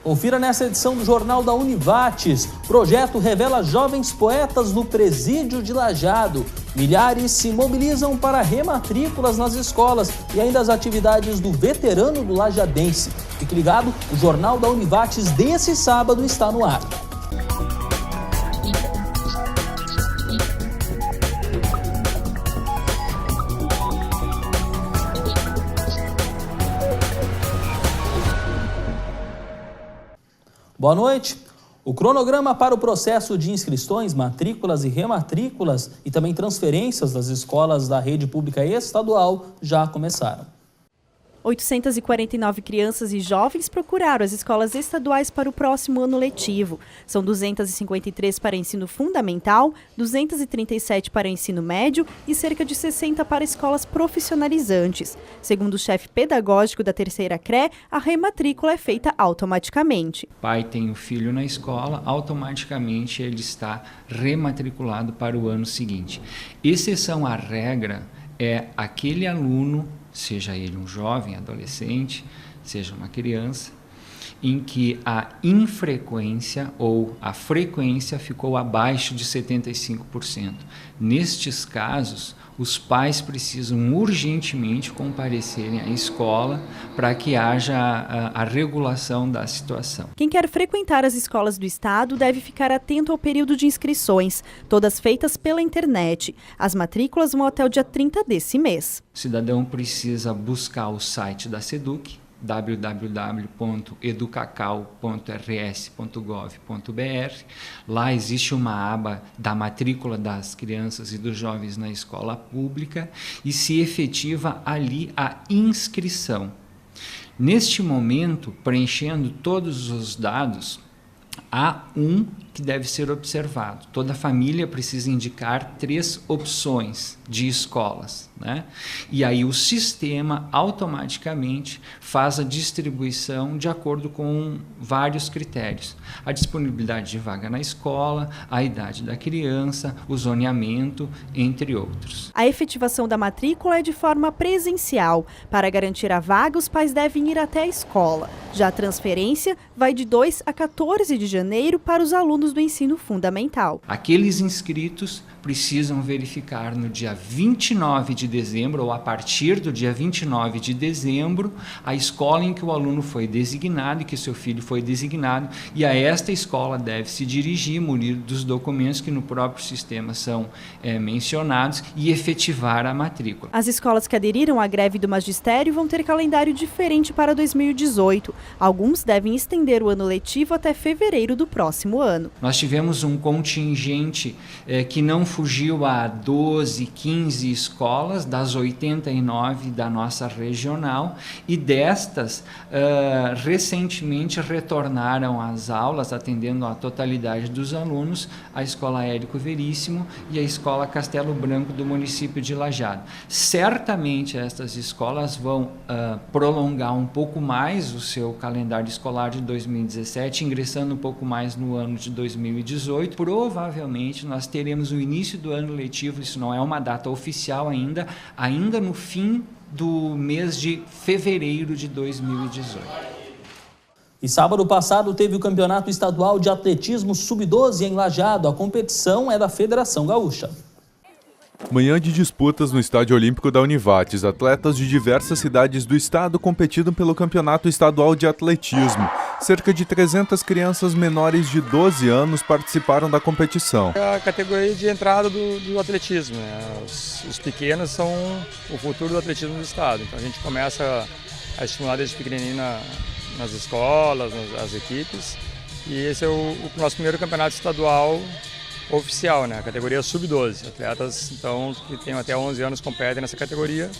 Confira nessa edição do Jornal da Univates. Projeto revela jovens poetas no presídio de Lajeado. Milhares se mobilizam para rematrículas nas escolas e ainda as atividades do veterano do lajadense. Fique ligado, o Jornal da Univates desse sábado está no ar. Boa noite. O cronograma para o processo de inscrições, matrículas e rematrículas e também transferências das escolas da rede pública estadual já começaram. 849 crianças e jovens procuraram as escolas estaduais para o próximo ano letivo. São 253 para ensino fundamental, 237 para ensino médio e cerca de 60 para escolas profissionalizantes. Segundo o chefe pedagógico da terceira CRE, a rematrícula é feita automaticamente. O pai tem o filho na escola, automaticamente ele está rematriculado para o ano seguinte. Exceção à regra é aquele aluno, seja ele um jovem, adolescente, seja uma criança, em que a infrequência ou a frequência ficou abaixo de 75%. Nestes casos, os pais precisam urgentemente comparecerem à escola para que haja a regulação da situação. Quem quer frequentar as escolas do estado deve ficar atento ao período de inscrições, todas feitas pela internet. As matrículas vão até o dia 30 desse mês. O cidadão precisa buscar o site da SEDUC, www.educacau.rs.gov.br. Lá existe uma aba da matrícula das crianças e dos jovens na escola pública e se efetiva ali a inscrição. Neste momento, preenchendo todos os dados, há um que deve ser observado. Toda família precisa indicar 3 opções de escolas, né? E aí o sistema automaticamente faz a distribuição de acordo com vários critérios. A disponibilidade de vaga na escola, a idade da criança, o zoneamento, entre outros. A efetivação da matrícula é de forma presencial. Para garantir a vaga, os pais devem ir até a escola. Já a transferência vai de 2 a 14 de janeiro para os alunos do ensino fundamental. Aqueles inscritos precisam verificar no dia 29 de dezembro ou a partir do dia 29 de dezembro a escola em que o aluno foi designado e que seu filho foi designado, e a esta escola deve se dirigir, munido dos documentos que no próprio sistema são mencionados, e efetivar a matrícula. As escolas que aderiram à greve do magistério vão ter calendário diferente para 2018. Alguns devem estender o ano letivo até fevereiro do próximo ano. Nós tivemos um contingente que não fugiu a 12, 15 escolas das 89 da nossa regional, e destas recentemente retornaram às aulas, atendendo a totalidade dos alunos, a Escola Érico Veríssimo e a Escola Castelo Branco do município de Lajeado. Certamente estas escolas vão prolongar um pouco mais o seu calendário escolar de 2017, ingressando um pouco mais no ano de 2018. Provavelmente nós teremos o início do ano letivo, isso não é uma data oficial ainda no fim do mês de fevereiro de 2018. E sábado passado teve o Campeonato Estadual de Atletismo Sub-12 em Lajeado. A competição é da Federação Gaúcha. Manhã de disputas no Estádio Olímpico da Univates. Atletas de diversas cidades do estado competiram pelo Campeonato Estadual de Atletismo. Cerca de 300 crianças menores de 12 anos participaram da competição. É a categoria de entrada do atletismo, né? Os pequenos são o futuro do atletismo do estado. Então a gente começa a estimular desde pequenininho nas escolas, nas equipes. E esse é o nosso primeiro campeonato estadual oficial, né? A categoria Sub-12. Atletas então, que têm até 11 anos competem nessa categoria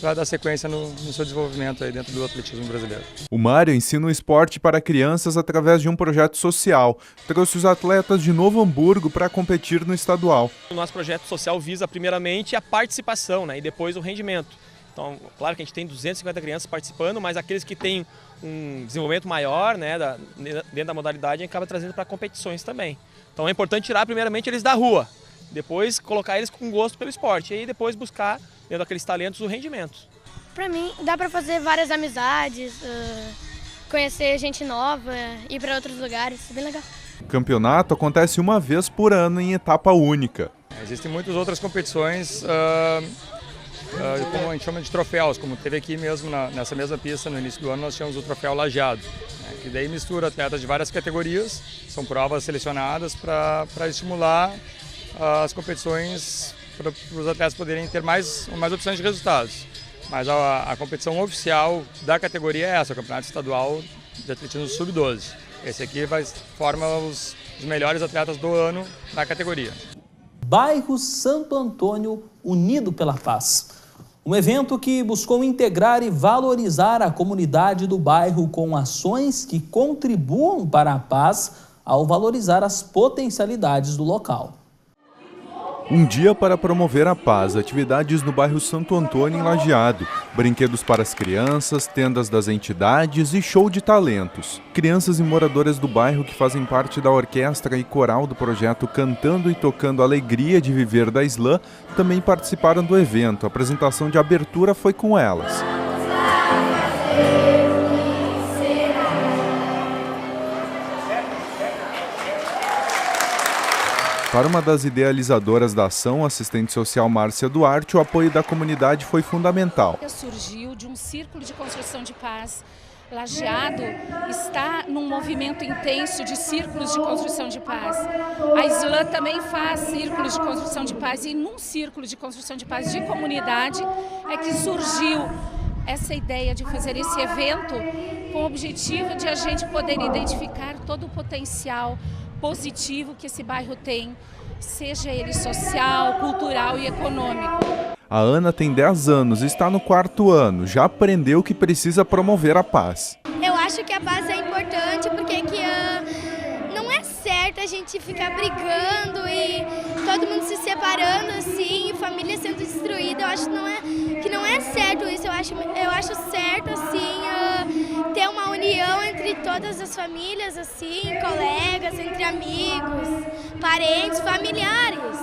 para dar sequência no seu desenvolvimento aí dentro do atletismo brasileiro. O Mário ensina o esporte para crianças através de um projeto social. Trouxe os atletas de Novo Hamburgo para competir no estadual. O nosso projeto social visa primeiramente a participação, né, e depois o rendimento. Então, claro que a gente tem 250 crianças participando, mas aqueles que têm um desenvolvimento maior, né, dentro da modalidade, a gente acaba trazendo para competições também. Então é importante tirar primeiramente eles da rua, depois colocar eles com gosto pelo esporte e aí depois buscar, dentro daqueles talentos, o rendimento. Para mim, dá para fazer várias amizades, conhecer gente nova, ir para outros lugares, bem legal. O campeonato acontece uma vez por ano em etapa única. Existem muitas outras competições, como a gente chama de troféus, como teve aqui mesmo nessa mesma pista no início do ano, nós tínhamos o troféu Lajeado, né, que daí mistura atletas de várias categorias, são provas selecionadas para estimular as competições para os atletas poderem ter mais opções de resultados. Mas a competição oficial da categoria é essa, o Campeonato Estadual de Atletismo Sub-12. Esse aqui forma os melhores atletas do ano na categoria. Bairro Santo Antônio Unido pela Paz. Um evento que buscou integrar e valorizar a comunidade do bairro com ações que contribuam para a paz ao valorizar as potencialidades do local. Um dia para promover a paz, atividades no bairro Santo Antônio em Lajeado, brinquedos para as crianças, tendas das entidades e show de talentos. Crianças e moradoras do bairro que fazem parte da orquestra e coral do projeto Cantando e Tocando a Alegria de Viver da Islã também participaram do evento. A apresentação de abertura foi com elas. Para uma das idealizadoras da ação, assistente social Márcia Duarte, o apoio da comunidade foi fundamental. Surgiu de um círculo de construção de paz. Lajeado está num movimento intenso de círculos de construção de paz. A Islã também faz círculos de construção de paz e num círculo de construção de paz de comunidade é que surgiu essa ideia de fazer esse evento com o objetivo de a gente poder identificar todo o potencial positivo que esse bairro tem, seja ele social, cultural e econômico. A Ana tem 10 anos e está no 4º ano, já aprendeu que precisa promover a paz. Eu acho que a paz é importante porque não é certo a gente ficar brigando e todo mundo se separando assim, família sendo destruída. Eu acho que não é certo isso, eu acho certo assim ter uma união entre todas as famílias, assim, colegas, entre amigos, parentes, familiares.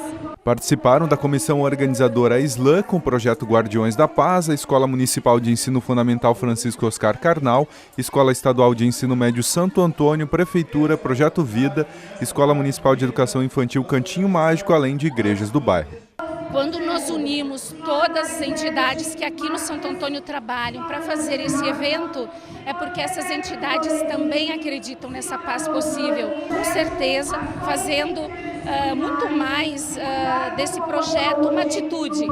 Participaram da comissão organizadora Islã, com o projeto Guardiões da Paz, a Escola Municipal de Ensino Fundamental Francisco Oscar Carnal, Escola Estadual de Ensino Médio Santo Antônio, Prefeitura, Projeto Vida, Escola Municipal de Educação Infantil Cantinho Mágico, além de igrejas do bairro. Quando nós unimos todas as entidades que aqui no Santo Antônio trabalham para fazer esse evento, é porque essas entidades também acreditam nessa paz possível. Com certeza, fazendo muito mais desse projeto uma atitude.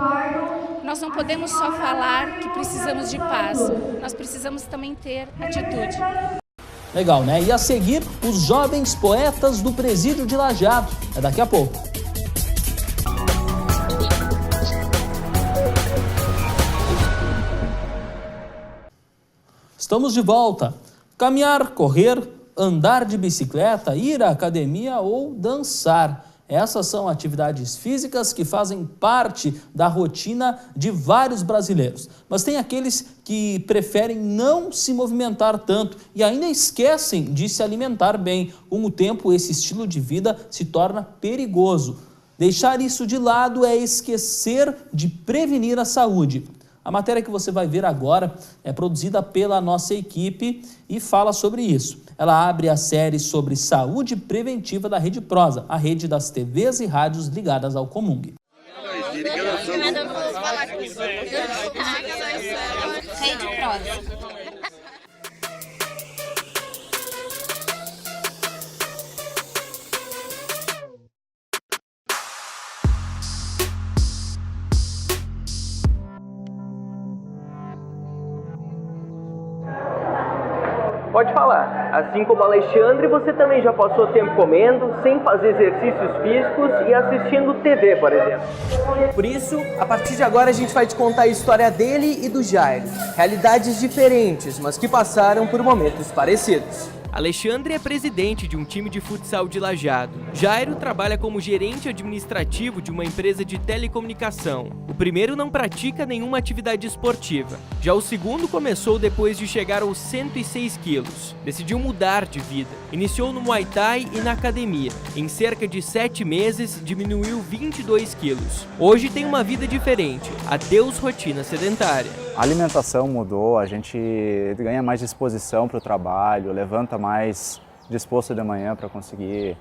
Nós não podemos só falar que precisamos de paz, nós precisamos também ter atitude. Legal, né? E a seguir, os jovens poetas do Presídio de Lajeado. É daqui a pouco. Estamos de volta. Caminhar, correr, andar de bicicleta, ir à academia ou dançar. Essas são atividades físicas que fazem parte da rotina de vários brasileiros. Mas tem aqueles que preferem não se movimentar tanto e ainda esquecem de se alimentar bem. Com o tempo, esse estilo de vida se torna perigoso. Deixar isso de lado é esquecer de prevenir a saúde. A matéria que você vai ver agora é produzida pela nossa equipe e fala sobre isso. Ela abre a série sobre saúde preventiva da Rede Prosa, a rede das TVs e rádios ligadas ao Comung. Rede Prosa. Pode falar. Assim como Alexandre, você também já passou tempo comendo, sem fazer exercícios físicos e assistindo TV, por exemplo. Por isso, a partir de agora a gente vai te contar a história dele e do Jairo. Realidades diferentes, mas que passaram por momentos parecidos. Alexandre é presidente de um time de futsal de Lajeado. Jairo trabalha como gerente administrativo de uma empresa de telecomunicação. O primeiro não pratica nenhuma atividade esportiva. Já o segundo começou depois de chegar aos 106 quilos. Decidiu mudar de vida. Iniciou no Muay Thai e na academia. Em cerca de 7 meses, diminuiu 22 quilos. Hoje tem uma vida diferente. Adeus rotina sedentária. A alimentação mudou, a gente ganha mais disposição para o trabalho, levanta mais disposto de manhã para conseguir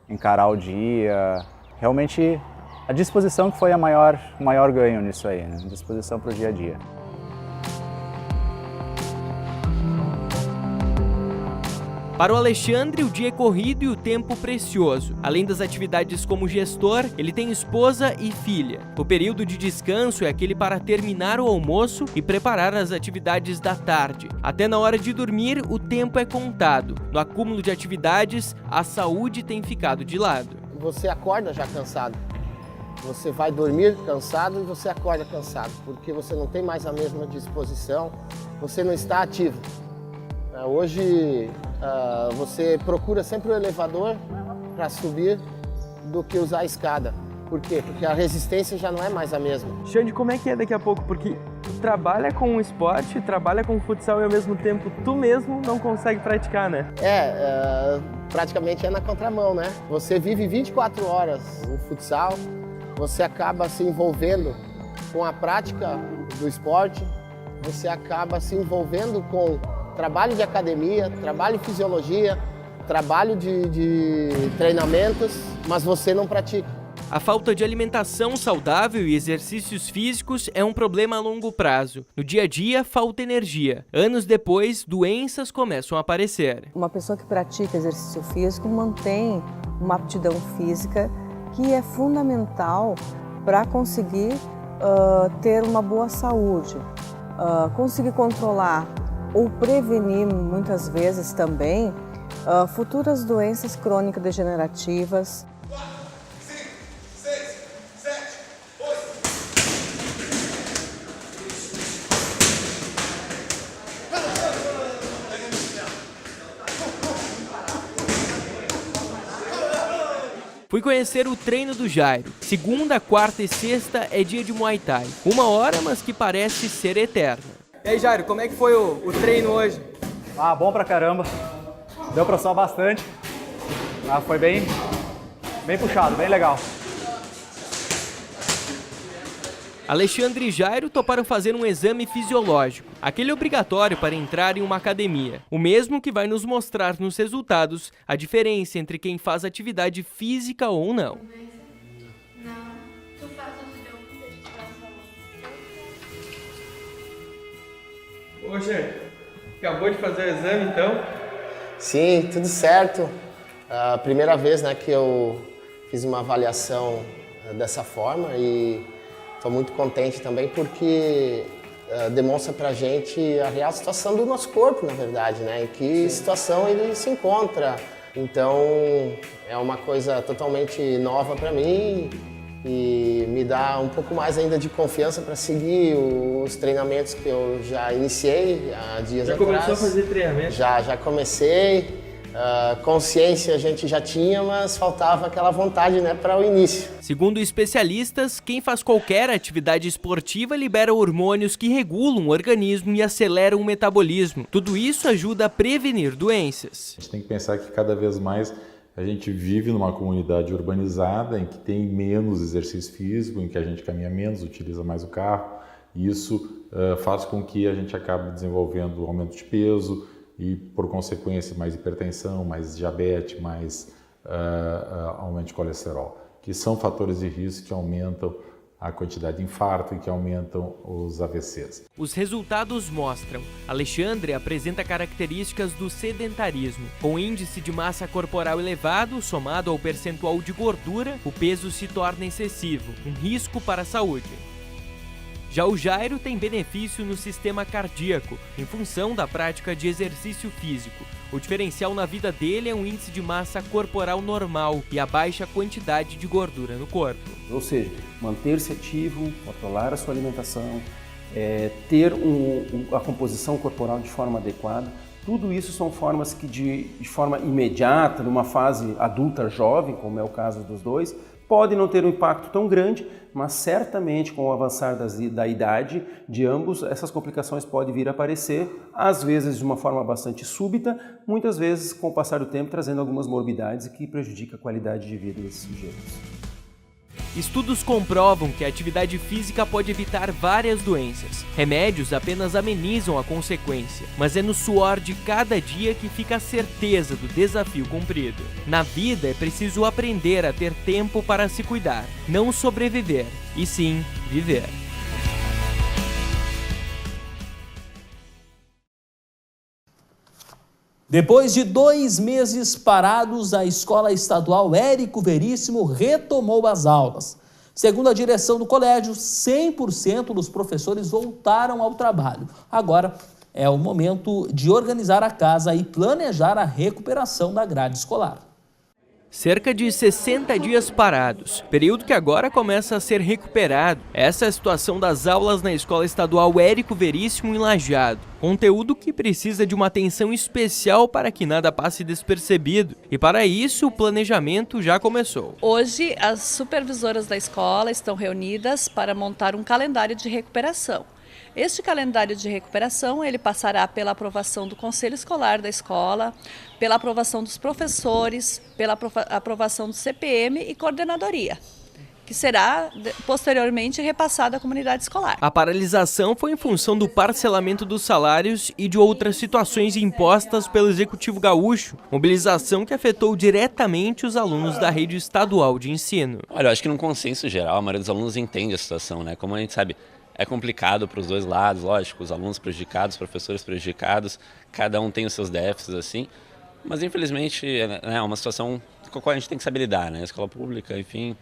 encarar o dia. Realmente, a disposição que foi o maior ganho nisso aí, né? Disposição para o dia a dia. Para o Alexandre, o dia é corrido e o tempo precioso. Além das atividades como gestor, ele tem esposa e filha. O período de descanso é aquele para terminar o almoço e preparar as atividades da tarde. Até na hora de dormir, o tempo é contado. No acúmulo de atividades, a saúde tem ficado de lado. Você acorda já cansado. Você vai dormir cansado e você acorda cansado, porque você não tem mais a mesma disposição, você não está ativo. Hoje você procura sempre o elevador para subir do que usar a escada. Por quê? Porque a resistência já não é mais a mesma. Xande, como é que é daqui a pouco? Porque tu trabalha com o esporte, trabalha com o futsal e ao mesmo tempo tu mesmo não consegue praticar, né? Praticamente é na contramão, né? Você vive 24 horas no futsal, você acaba se envolvendo com a prática do esporte, você acaba se envolvendo com trabalho de academia, trabalho de fisiologia, trabalho de treinamentos, mas você não pratica. A falta de alimentação saudável e exercícios físicos é um problema a longo prazo. No dia a dia, falta energia. Anos depois, doenças começam a aparecer. Uma pessoa que pratica exercício físico mantém uma aptidão física que é fundamental para conseguir ter uma boa saúde, conseguir controlar ou prevenir, muitas vezes também, futuras doenças crônicas degenerativas. 4, 5, 6, 7, 8. Fui conhecer o treino do Jairo. Segunda, quarta e sexta é dia de Muay Thai. 1 hora, mas que parece ser eterna. E aí, Jairo, como é que foi o treino hoje? Bom pra caramba. Deu pra suar bastante. Foi bem puxado, bem legal. Alexandre e Jairo toparam fazer um exame fisiológico, aquele obrigatório para entrar em uma academia. O mesmo que vai nos mostrar nos resultados a diferença entre quem faz atividade física ou não. Poxa, acabou de fazer o exame então? Sim, tudo certo. A primeira vez, né, que eu fiz uma avaliação dessa forma e estou muito contente também porque demonstra pra gente a real situação do nosso corpo, na verdade, né, em que situação ele se encontra. Então é uma coisa totalmente nova para mim e me dá um pouco mais ainda de confiança para seguir os treinamentos que eu já iniciei há dias atrás. Já começou a fazer treinamento? Já comecei. Consciência a gente já tinha, mas faltava aquela vontade, né, para o início. Segundo especialistas, quem faz qualquer atividade esportiva libera hormônios que regulam o organismo e aceleram o metabolismo. Tudo isso ajuda a prevenir doenças. A gente tem que pensar que cada vez mais a gente vive numa comunidade urbanizada em que tem menos exercício físico, em que a gente caminha menos, utiliza mais o carro. E isso faz com que a gente acabe desenvolvendo aumento de peso e, por consequência, mais hipertensão, mais diabetes, mais aumento de colesterol, que são fatores de risco que aumentam a quantidade de infarto e que aumentam os AVCs. Os resultados mostram. Alexandre apresenta características do sedentarismo. Com índice de massa corporal elevado, somado ao percentual de gordura, o peso se torna excessivo, um risco para a saúde. Já o Jairo tem benefício no sistema cardíaco, em função da prática de exercício físico. O diferencial na vida dele é um índice de massa corporal normal e a baixa quantidade de gordura no corpo. Ou seja, manter-se ativo, controlar a sua alimentação, ter a composição corporal de forma adequada, Tudo isso são formas que de forma imediata, numa fase adulta jovem, como é o caso dos dois, pode não ter um impacto tão grande, mas certamente com o avançar da idade de ambos, essas complicações podem vir a aparecer, às vezes de uma forma bastante súbita, muitas vezes com o passar do tempo trazendo algumas morbidades que prejudicam a qualidade de vida desses sujeitos. Estudos comprovam que a atividade física pode evitar várias doenças. Remédios apenas amenizam a consequência, mas é no suor de cada dia que fica a certeza do desafio cumprido. Na vida é preciso aprender a ter tempo para se cuidar, não sobreviver, e sim viver. Depois de 2 meses parados, a Escola Estadual Érico Veríssimo retomou as aulas. Segundo a direção do colégio, 100% dos professores voltaram ao trabalho. Agora é o momento de organizar a casa e planejar a recuperação da grade escolar. Cerca de 60 dias parados, período que agora começa a ser recuperado. Essa é a situação das aulas na Escola Estadual Érico Veríssimo em Lajeado. Conteúdo que precisa de uma atenção especial para que nada passe despercebido. E para isso, o planejamento já começou. Hoje, as supervisoras da escola estão reunidas para montar um calendário de recuperação. Este calendário de recuperação, ele passará pela aprovação do Conselho Escolar da escola, pela aprovação dos professores, pela aprovação do CPM e coordenadoria, que será posteriormente repassada à comunidade escolar. A paralisação foi em função do parcelamento dos salários e de outras situações impostas pelo Executivo Gaúcho, mobilização que afetou diretamente os alunos da rede estadual de ensino. Olha, eu acho que num consenso geral, a maioria dos alunos entende a situação, né? Como a gente sabe, é complicado para os dois lados, lógico, os alunos prejudicados, os professores prejudicados, cada um tem os seus déficits, assim, mas infelizmente é uma situação com a qual a gente tem que saber lidar, né? A escola pública, enfim,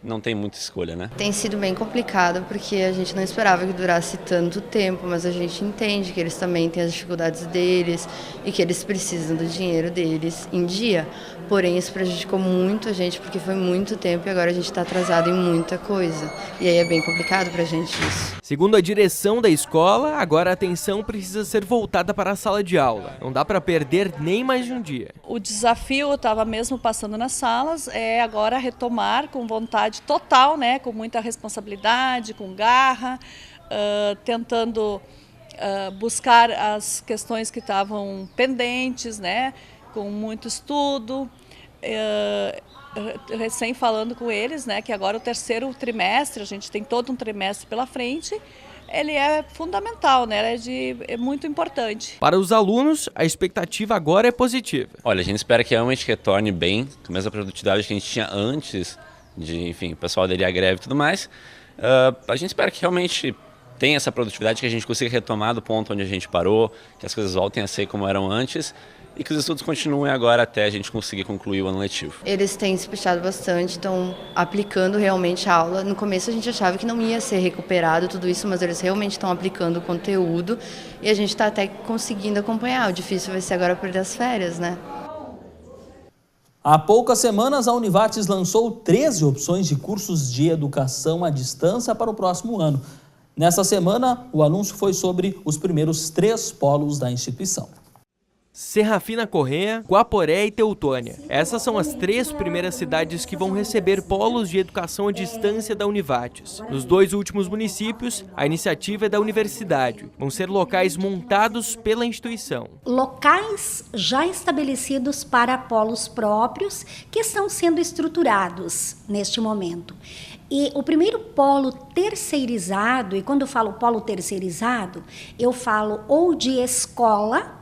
não tem muita escolha, né? Tem sido bem complicado porque a gente não esperava que durasse tanto tempo, mas a gente entende que eles também têm as dificuldades deles e que eles precisam do dinheiro deles em dia. Porém, isso prejudicou muito a gente porque foi muito tempo e agora a gente está atrasado em muita coisa. E aí é bem complicado pra gente isso. Segundo a direção da escola, agora a atenção precisa ser voltada para a sala de aula. Não dá para perder nem mais de um dia. O desafio, eu estava mesmo passando nas salas, é agora retomar com vontade total, né, com muita responsabilidade, com garra, tentando buscar as questões que estavam pendentes, né, com muito estudo, recém falando com eles, né, que agora o 3º trimestre, a gente tem todo um trimestre pela frente, ele é fundamental, né, é muito importante. Para os alunos, a expectativa agora é positiva. Olha, a gente espera que realmente retorne bem, com a mesma produtividade que a gente tinha antes de, enfim, o pessoal aderir à greve e tudo mais. A gente espera que realmente tenha essa produtividade, que a gente consiga retomar do ponto onde a gente parou, que as coisas voltem a ser como eram antes e que os estudos continuem agora até a gente conseguir concluir o ano letivo. Eles têm se puxado bastante, estão aplicando realmente a aula. No começo a gente achava que não ia ser recuperado tudo isso, mas eles realmente estão aplicando o conteúdo e a gente está até conseguindo acompanhar. O difícil vai ser agora perder as férias, né? Há poucas semanas, a Univates lançou 13 opções de cursos de educação à distância para o próximo ano. Nessa semana, o anúncio foi sobre os primeiros 3 polos da instituição. Serrafina Corrêa, Guaporé e Teutônia. Essas são as 3 primeiras cidades que vão receber polos de educação à distância da Univates. Nos 2 últimos municípios, a iniciativa é da universidade. Vão ser locais montados pela instituição. Locais já estabelecidos para polos próprios que estão sendo estruturados neste momento. E o primeiro polo terceirizado, e quando eu falo polo terceirizado, eu falo ou de escola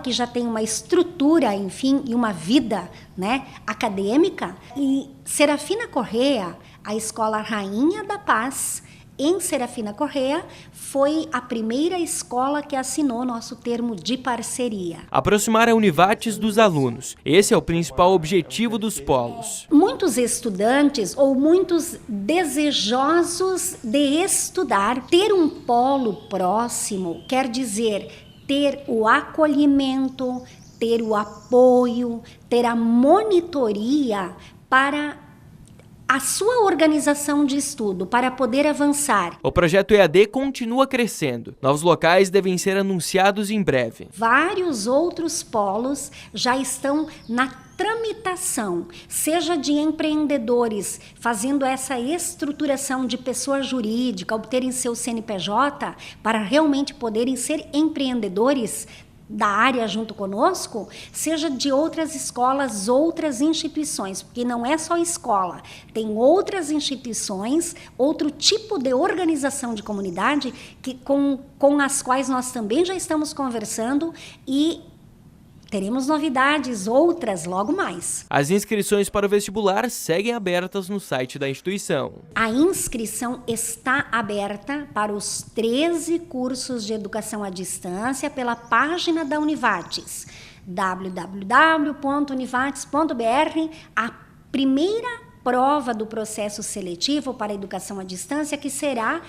que já tem uma estrutura, enfim, e uma vida, né, acadêmica, e Serafina Corrêa, a Escola Rainha da Paz, em Serafina Corrêa, foi a primeira escola que assinou nosso termo de parceria. Aproximar a Univates dos alunos. Esse é o principal objetivo dos polos. Muitos estudantes ou muitos desejosos de estudar, ter um polo próximo quer dizer ter o acolhimento, ter o apoio, ter a monitoria para a sua organização de estudo para poder avançar. O projeto EAD continua crescendo. Novos locais devem ser anunciados em breve. Vários outros polos já estão na tramitação, seja de empreendedores fazendo essa estruturação de pessoa jurídica, obterem seu CNPJ para realmente poderem ser empreendedores da área junto conosco, seja de outras escolas, outras instituições, porque não é só escola, tem outras instituições, outro tipo de organização de comunidade que, com as quais nós também já estamos conversando e teremos novidades, outras logo mais. As inscrições para o vestibular seguem abertas no site da instituição. A inscrição está aberta para os 13 cursos de educação à distância pela página da Univates, www.univates.br. A primeira prova do processo seletivo para a educação à distância, que será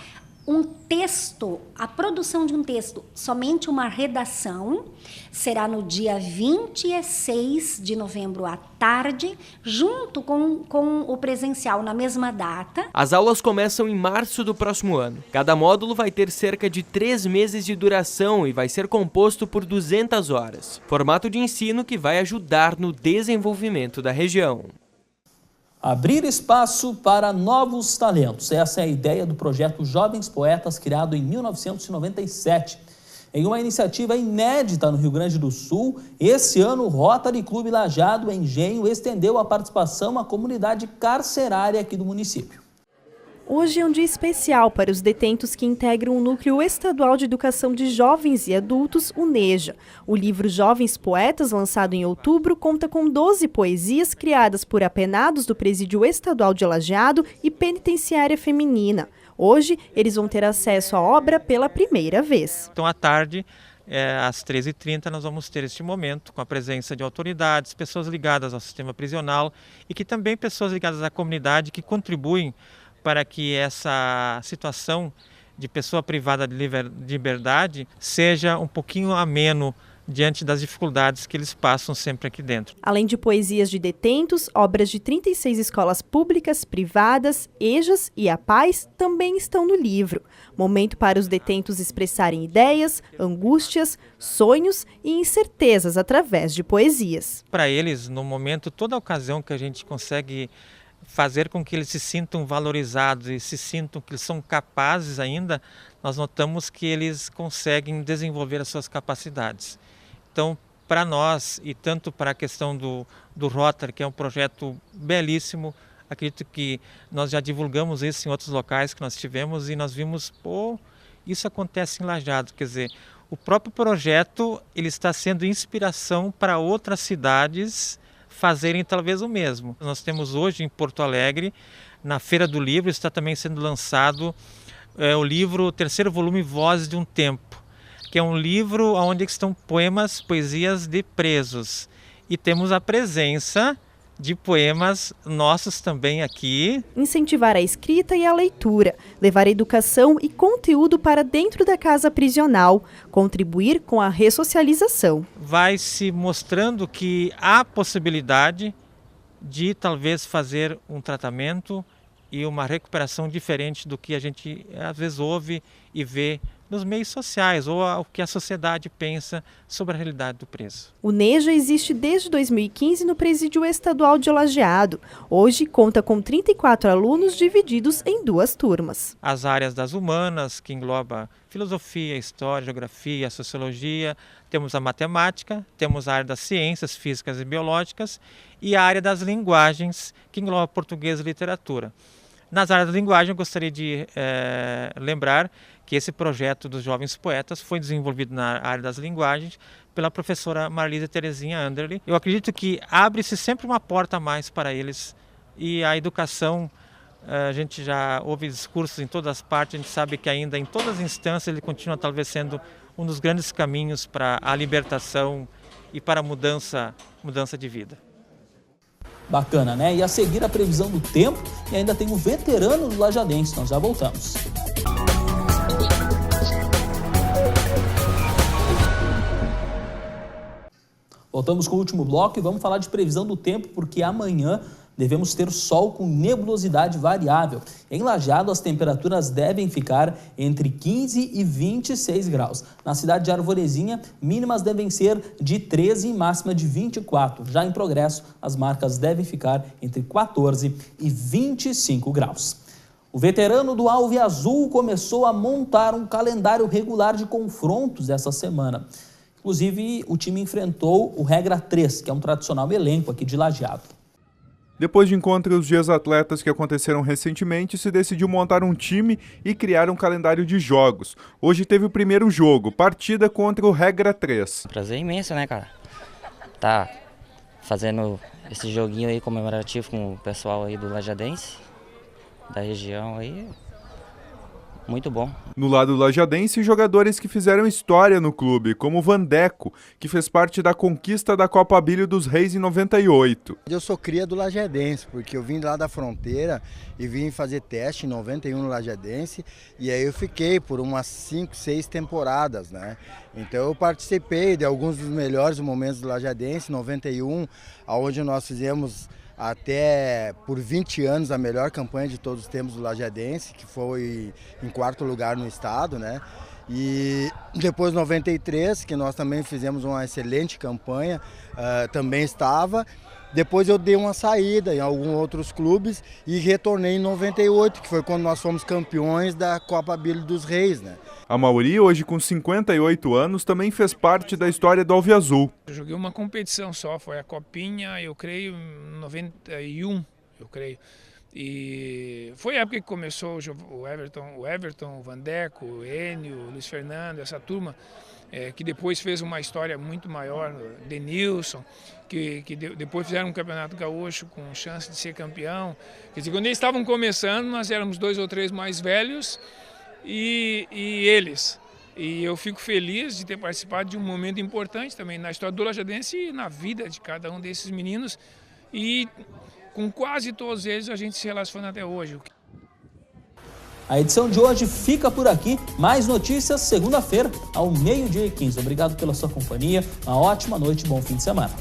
um texto, a produção de um texto, somente uma redação, será no dia 26 de novembro à tarde, junto com o presencial na mesma data. As aulas começam em março do próximo ano. Cada módulo vai ter cerca de 3 meses de duração e vai ser composto por 200 horas. Formato de ensino que vai ajudar no desenvolvimento da região. Abrir espaço para novos talentos. Essa é a ideia do projeto Jovens Poetas, criado em 1997. Em uma iniciativa inédita no Rio Grande do Sul, esse ano o Rotary Clube Lajeado Engenho estendeu a participação à comunidade carcerária aqui do município. Hoje é um dia especial para os detentos que integram o Núcleo Estadual de Educação de Jovens e Adultos, o NEJA. O livro Jovens Poetas, lançado em outubro, conta com 12 poesias criadas por apenados do Presídio Estadual de Lajeado e Penitenciária Feminina. Hoje, eles vão ter acesso à obra pela primeira vez. Então, à tarde, às 13h30, nós vamos ter este momento com a presença de autoridades, pessoas ligadas ao sistema prisional e que também pessoas ligadas à comunidade que contribuem para que essa situação de pessoa privada de liberdade seja um pouquinho ameno diante das dificuldades que eles passam sempre aqui dentro. Além de poesias de detentos, obras de 36 escolas públicas, privadas, EJAs e APAES também estão no livro. Momento para os detentos expressarem ideias, angústias, sonhos e incertezas através de poesias. Para eles, no momento, toda a ocasião que a gente consegue fazer com que eles se sintam valorizados e se sintam que eles são capazes ainda, nós notamos que eles conseguem desenvolver as suas capacidades. Então, para nós, e tanto para a questão do Rotary, que é um projeto belíssimo, acredito que nós já divulgamos isso em outros locais que nós tivemos e nós vimos, isso acontece em Lajeado, quer dizer, o próprio projeto ele está sendo inspiração para outras cidades fazerem talvez o mesmo. Nós temos hoje em Porto Alegre, na Feira do Livro, está também sendo lançado o livro, o 3º volume Vozes de um Tempo, que é um livro onde estão poemas, poesias de presos. E temos a presença de poemas nossos também aqui. Incentivar a escrita e a leitura, levar educação e conteúdo para dentro da casa prisional, contribuir com a ressocialização. Vai se mostrando que há possibilidade de talvez fazer um tratamento e uma recuperação diferente do que a gente às vezes ouve e vê nos meios sociais ou o que a sociedade pensa sobre a realidade do preso. O NEJA existe desde 2015 no Presídio Estadual de Lajeado. Hoje conta com 34 alunos divididos em 2 turmas. As áreas das humanas, que engloba filosofia, história, geografia, sociologia, temos a matemática, temos a área das ciências físicas e biológicas e a área das linguagens, que engloba português e literatura. Nas áreas da linguagem, eu gostaria de lembrar que esse projeto dos Jovens Poetas foi desenvolvido na área das linguagens pela professora Marlise Terezinha Anderle. Eu acredito que abre-se sempre uma porta a mais para eles e a educação, a gente já ouve discursos em todas as partes, a gente sabe que ainda em todas as instâncias ele continua talvez sendo um dos grandes caminhos para a libertação e para a mudança de vida. Bacana, né? E a seguir a previsão do tempo e ainda tem o veterano do Lajadense. Nós já voltamos. Voltamos com o último bloco e vamos falar de previsão do tempo, porque amanhã devemos ter sol com nebulosidade variável. Em Lajeado, as temperaturas devem ficar entre 15 e 26 graus. Na cidade de Arvorezinha, mínimas devem ser de 13 e máxima de 24. Já em Progresso, as marcas devem ficar entre 14 e 25 graus. O veterano do Alviazul começou a montar um calendário regular de confrontos essa semana. Inclusive, o time enfrentou o Regra 3, que é um tradicional elenco aqui de Lajeado. Depois de encontros de ex-atletas que aconteceram recentemente, se decidiu montar um time e criar um calendário de jogos. Hoje teve o primeiro jogo, partida contra o Regra 3. Prazer imenso, né, cara? Tá fazendo esse joguinho aí comemorativo com o pessoal aí do Lajadense, da região aí. Muito bom. No lado lajadense, jogadores que fizeram história no clube, como o Vandeco, que fez parte da conquista da Copa Abílio dos Reis em 98. Eu sou cria do Lajadense, porque eu vim lá da fronteira e vim fazer teste em 91 no Lajadense, e aí eu fiquei por umas 5, 6 temporadas, né? Então eu participei de alguns dos melhores momentos do Lajadense, 91, onde nós fizemos até por 20 anos a melhor campanha de todos os tempos do Lajadense, que foi em 4º lugar no estado, né? E depois 93, que nós também fizemos uma excelente campanha, também estava. Depois eu dei uma saída em alguns outros clubes e retornei em 98, que foi quando nós fomos campeões da Copa Abílio dos Reis, né? A Mauri, hoje com 58 anos, também fez parte da história do Alviazul. Eu joguei uma competição só, foi a Copinha, eu creio, em 91, eu creio. E foi a época que começou o Everton, o Vandeco, o Enio, o Luiz Fernando, essa turma, que depois fez uma história muito maior, Denilson, que depois fizeram um campeonato gaúcho com chance de ser campeão. Quer dizer, quando eles estavam começando, nós éramos 2 ou 3 mais velhos e eles. E eu fico feliz de ter participado de um momento importante também na história do Lajadense e na vida de cada um desses meninos. E com quase todos eles a gente se relaciona até hoje. A edição de hoje fica por aqui. Mais notícias segunda-feira, ao 12:15. Obrigado pela sua companhia. Uma ótima noite e bom fim de semana.